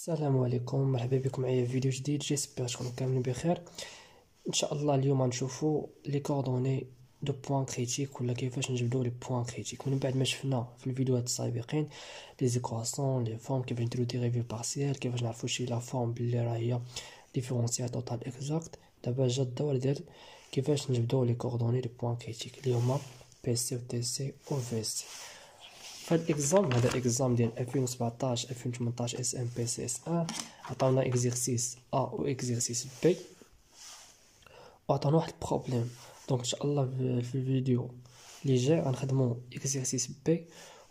السلام عليكم، مرحبا بكم معايا في فيديو جديد. جيسبر تكونوا كاملين بخير ان شاء الله. اليوم غنشوفوا لي كوردوني دو بوين كريتيك ولا كيفاش نجبدوا لي بوين كريتيك من بعد ما شفنا في الفيديوهات السابقين لي زيكواسيون لي فورم، كيفاش نديرو ديريفي بارسيال، كيفاش نعرفوا شي لا فورم بلي راه هي ديفيرونسيال توتال اكزاكت. دابا جا الدور ديال كيفاش نجبدوا لي كوردوني دو بوين كريتيك اللي هما بي سي و تي سي و في سي. فهاد الاكزام هذا اكزام ديال 2017 2018 اس ام بي سي اس 1 عطاونا اكزرسيس ا و اكزرسيس بي وعطاونا واحد البروبليم. دونك ان شاء الله في الفيديو اللي جاي غنخدموا اكزرسيس بي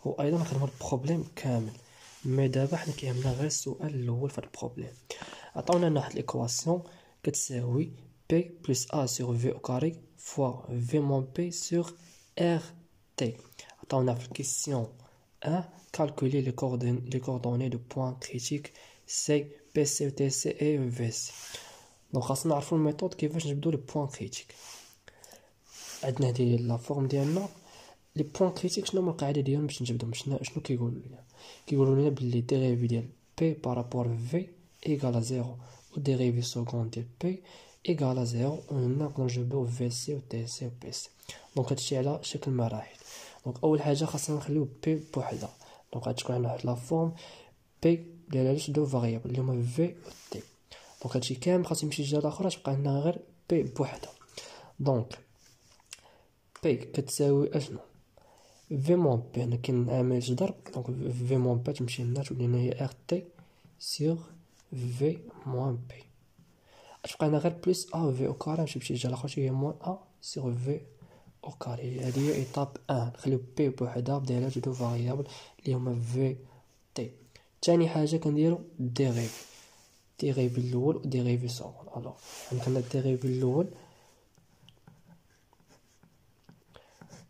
وايضا نخدموا البروبليم كامل. مي دابا حنا كيهمنا غير السؤال الاول في البروبليم. عطاونا لنا واحد الايكواسيون كتساوي بي بلس ا سور في او كاري فوا في موان بي سور ار تي. عطاونا في الكيسيون 1 calculer les coordonnées de points critiques C, P, C, T, C et V, C. Donc خاصنا نعرفوا الميثود كيفاش نجبدوا لي بوين كريتيك. عندنا هذه لا فورم ديالنا لي بوين كريتيك. شنو هما القاعده ديالهم باش نجبدهم؟ شنو كيقولوا لنا بلي ديريفي ديال P بارابور في ايغال 0 و ديريفي سكوند ديال P ايغال 0 وهنا نقدروا نجبدوا في سي و تي سي و بي سي. دونك هادشي على شكل مراحل. دونك اول حاجه خاصنا نخليو بي بوحده. دونك غتكون عندنا واحد لا فورم بي ديال دو فاريابل اللي هما في و تي. دونك هادشي كامل خاصو يمشي للجهه الاخرى تبقى عندنا غير بي بوحده. دونك بي كتساوي اشنو؟ في موان بي هنا كاين عامل ضرب. دونك في موان بي تمشي لنا تولي لنا هي ار تي سور في موان بي. تبقى لنا غير بلس ا في او كاري نمشي للجهه الاخرى هي موان ا سور في او كاري. هذه هي ايطاب 1. نخليو بي بوحدها بدايره دو فاريابل اللي هما في تي. ثاني حاجه كنديرو ديريفي الاول و ديريفي سكوند. الوغ عندنا الديريفي الاول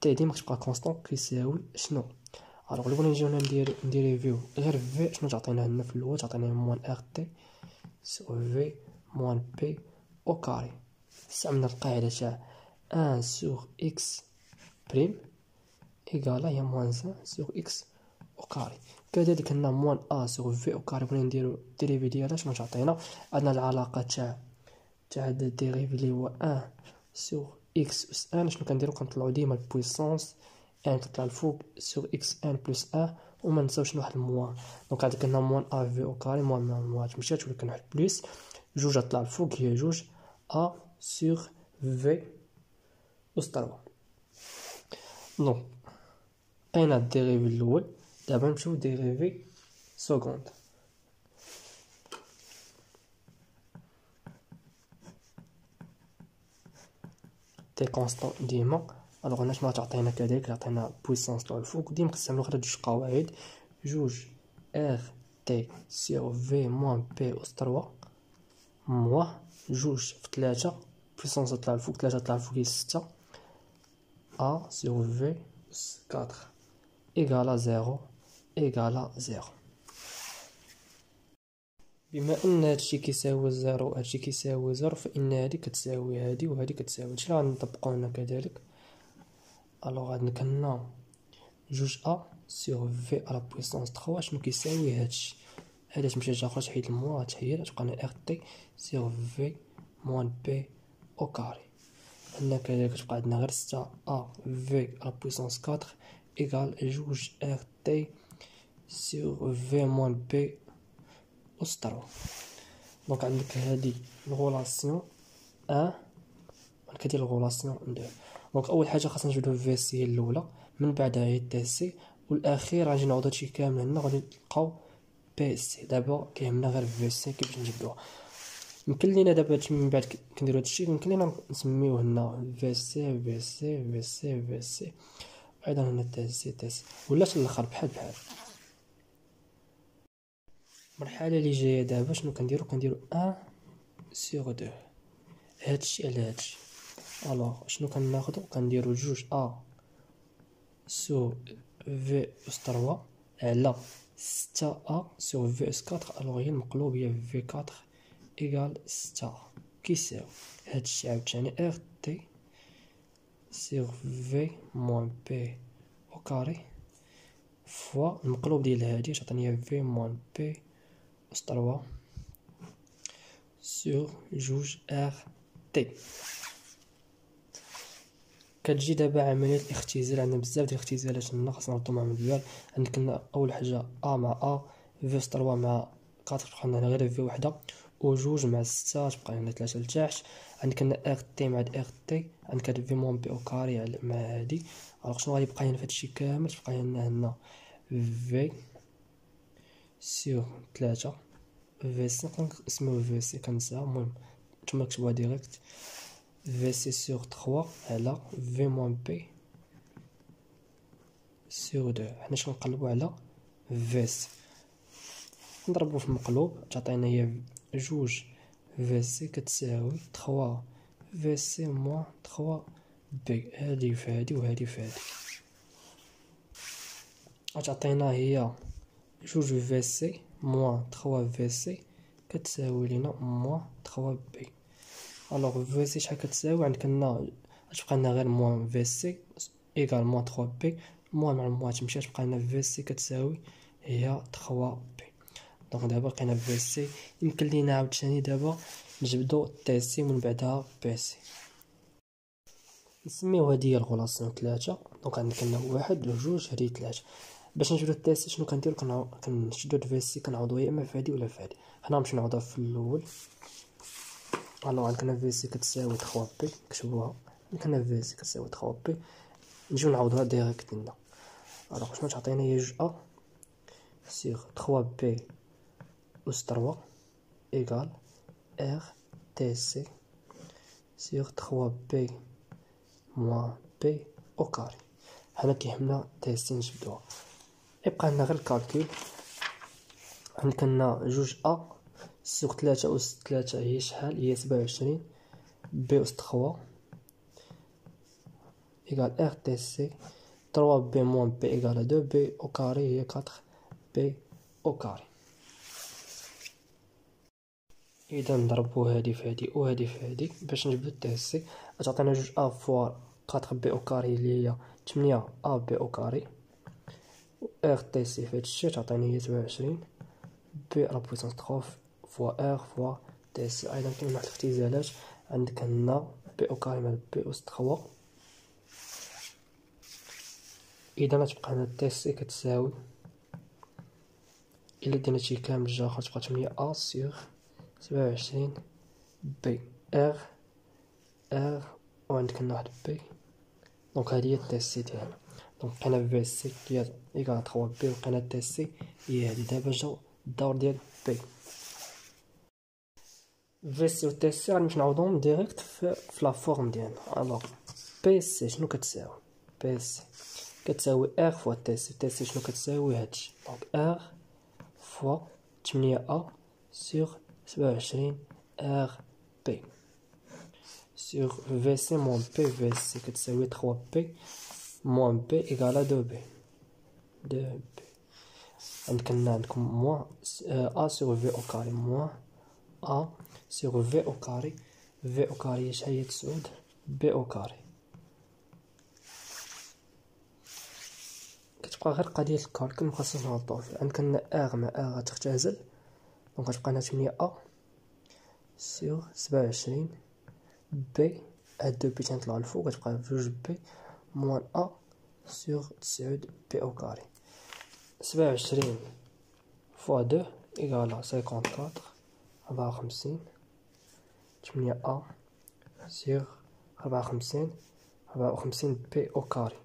تي ديما كتبقى كونستون كيساوي شنو؟ الوغ الاول نجيو نديريفيو غير في شنو تعطينا لنا في الاول؟ تعطينا موان ار تي سو في موان بي او كاري. استعملنا القاعده تاع 1 سور اكس بريم ايغالا هي موان 1 سور اكس او كاري. كذلك هنا موان ا سور في او كاري بغينا نديرو الديريفي ديالها شنو تعطينا؟ عندنا العلاقه تاع هاد الديريفي اللي هو 1 سور اكس اس ان. شنو كنديرو؟ كنطلعو ديما البويسونس ان تطلع الفوق سور اكس ان بلس ان وما نساوش واحد الموان. دونك عندك هنا موان ا في او كاري موان تمشات تولي كان واحد بلس جوج طلع الفوق هي جوج ا سور في أس 3. دونك لقينا الديريفي الاول. دابا نمشيو ديريفي سكوند. تي كونستون ديما. الوغ هنا شنو تعطينا؟ كذلك عطينا بويسونس طلع الفوق. ديما كنستعملو غير جوج قواعد، جوج ار تي سيغ في موان بي أس 3 موا جوج في 3 بويسونس طلع الفوق 3 طلع الفوق هي 6 ا سيغ في أس 4 ايغالا 0 ايغالا 0. بما ان هادشي كيساوي 0 وهادشي كيساوي 0 فان هادي كتساوي هادي وهادي كتساوي هادشي. راه غنطبقو هنا كذلك. الوغ عندنا هنا جوج ا سور في على بويسونس 3 شنو كيساوي هادشي. هادي تمشي لجهه اخرى تحيد الموا تحيد تبقى لنا ار تي سور في موان بي او كاري. هنا كذلك تبقى عندنا غير 6 ا في على بويسونس 4 ايغال جوج ار تي سور في موان بي أس 3. دونك عندك هادي الغولاسيون 1 كدير الغولاسيون 2. دونك اول حاجه خاصنا نجبدو في سي هي الاولى، من بعدها هي تي سي والاخير غادي نعوض هادشي كامل هنا غادي نلقاو بي سي. دابا كيهمنا غير في سي كيفاش نجبدوها. يمكن لينا دابا هادشي من بعد كنديرو هادشي يمكن لينا نسميوه هنا في سي في سي في سي في سي ايضا هنا تي سي تي سي ولا الاخر بحال المرحله اللي جايه دابا شنو كنديرو 1 سور 2 هادشي على هادشي. الوغ شنو كناخدو؟ كنديرو جوج ا سور في أس 3 على 6 ا سور في أس 4. الوغ هي المقلوب هي في 4 ايغال 6 كيساوي هادشي عاوتاني ار تي سور في موان بي او كاري فوا المقلوب ديال هادي تعطيني في موان بي أس 3 سيغ جوج إغ تي. كتجي دابا عملية الاختزال. عندنا بزاف ديال الاختزالات هنا خاصنا نردو معاهم البال. عندنا أول حاجة أ مع أ، في أس 3 مع 4 تبقى لنا هنا غير في وحدة، و جوج مع 6 تبقى لنا 3 لتحت. عندك هنا إغ تي مع إغ تي، عندك هاد في موان بي أو كاري مع هادي. ألوغ شنو غادي يبقى لنا فهادشي كامل؟ تبقى لنا هنا في سيغ 3 في سي، نقدر نسميوه في سي كنساها، المهم نتوما كتبوها ديريكت. في سي سيغ 3 على في موان بي سيغ 2. حنا شنو نقلبو على في سي، نضربو في المقلوب تعطينا هي جوج في سي كتساوي 3 في سي موان 3 بي. هادي في هادي وهادي في هادي غتعطينا هي جوج في سي موان 3 في سي كتساوي لينا موان 3 بي. الوغ في سي شحال كتساوي؟ عندك هنا غتبقى لنا غير موان في سي ايكال موان 3 بي، موان مع الموان تمشي تبقى لنا في سي كتساوي هي 3 بي. دونك دابا لقينا في سي. يمكن لينا عاوتاني دابا نجبدو تي سي ومن بعدها بي سي، نسميو هادي هي الغولاسيون 3. دونك عندك هنا 1 و 2 هادي 3. باش نجبدو تي سي شنو كنديرو؟ كنشدو في سي كنعوضو يا اما في هادي ولا في هادي. حنا نمشيو نعوضوها في الاول. الوغ عندنا في سي كتساوي 3 بي، نكتبوها. عندنا في سي كتساوي 3 بي، نجيو نعوضوها ديريكت هنا. الوغ شنو تعطينا؟ هي جوج ا سيغ 3 بي أس 3 إيكال إغ تي سي سيغ 3 بي موان بي أو كاري. حنا كيهمنا تي سي نجبدوها. يبقى لنا غير الكالكول. عندك هنا جوج أ سيغ 3 أس 3 هي شحال؟ هي 27 بي أس 3 إيكال إغ تي سي 3 بي موان بي إيكال 2 بي أو كاري هي 4 بي أو كاري. إذا نضربو هادي في هادي وهادي في هادي باش نجبدو تي سي. غتعطينا جوج أ فوا 4 بي أو كاري اللي هي 8 أ بي أو كاري، و إغ تي سي في هادشي تعطيني هي 27 بي على بويسونس 3 فوا إغ فوا تي سي. أيضا كاين واحد الاختزالات. عندك هنا بي أو كاري مع بي أس 3. إذا غتبقى هنا تي سي كتساوي، إلا دينا هادشي كامل جا تبقى 8 أ سيغ 27 بي إغ وعندك هنا واحد بي. دونك هادي هي تي سي ديالنا. دونك لقينا في سي هي إيكال 3 بي، ولقينا تي سي هي هادي. دابا جا الدور ديال بي. في سي و تي سي غنمشيو نعوضوهم ديريكت في لا فورم ديالنا. الوغ بي سي شنو كتساوي؟ بي سي كتساوي إغ فوا تي سي. تي سي شنو كتساوي؟ هادشي. دونك إغ فوا 8 أ سيغ 27 إغ بي sur VC moins PVC كتساوي 3 بي موان بي إيكالا 2 بي. عندكم موان أ سور في أو كاري موان أ سور في أو كاري. في أو كاري شحال هي؟ 9 بي أو كاري. كتبقى غير قضية الكالكل مخصص نعوضو فيها. عندك هنا إغ مع إغ غتختزل، دونك غتبقى لنا 8 أ سور 27 بي. هاد 2 بي تنطلعو الفوق غتبقى جوج بي موان أ سيغ 9 بي أو كاري. 27 فوا 2 إيكالا 54 54 8 أ سيغ 54 بي أو كاري.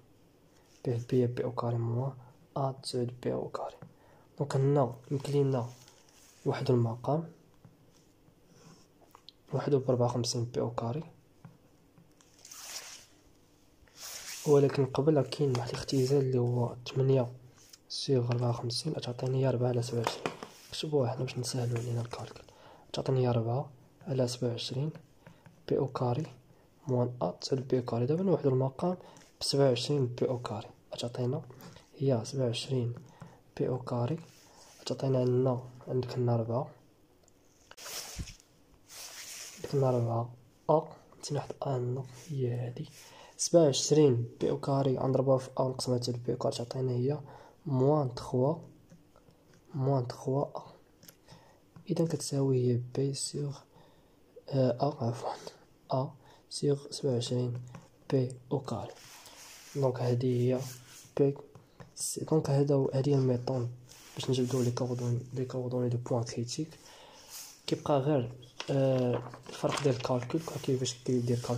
بي بي أو كاري موان أ 9 بي أو كاري. دونك هنا يمكن لينا نوحدو المقام، نوحدو ب54 بي أو كاري. ولكن قبل كاين واحد الاختزال اللي هو 8 سيغ 54 تعطيني هي 4 على 27. نكتبوها حنا باش نسهلو علينا الكالكل. تعطيني هي 4 على 27 بي أو كاري موان أ 9 بي أو كاري. دابا نوحدو المقام ب27 بي أو كاري. تعطينا هي 27 بي أو كاري. تعطينا عندك هنا 4 أ نسينا واحد أ هنا هي هادي 27 بي أو كاري غنضربوها في أ ونقسمها حتى بي أو كاري تعطينا هي موان 3 أ اذا كتساوي هي بي سيغ عفوا ا سيغ 27 بي او كاري. دونك هذه هي بي. دونك هذه هي الميثود باش نجبدو لي كوردوني دو بوين كريتيك. كيبقى غير الفرق ديال الكالكول كيفاش كيدير الكالكول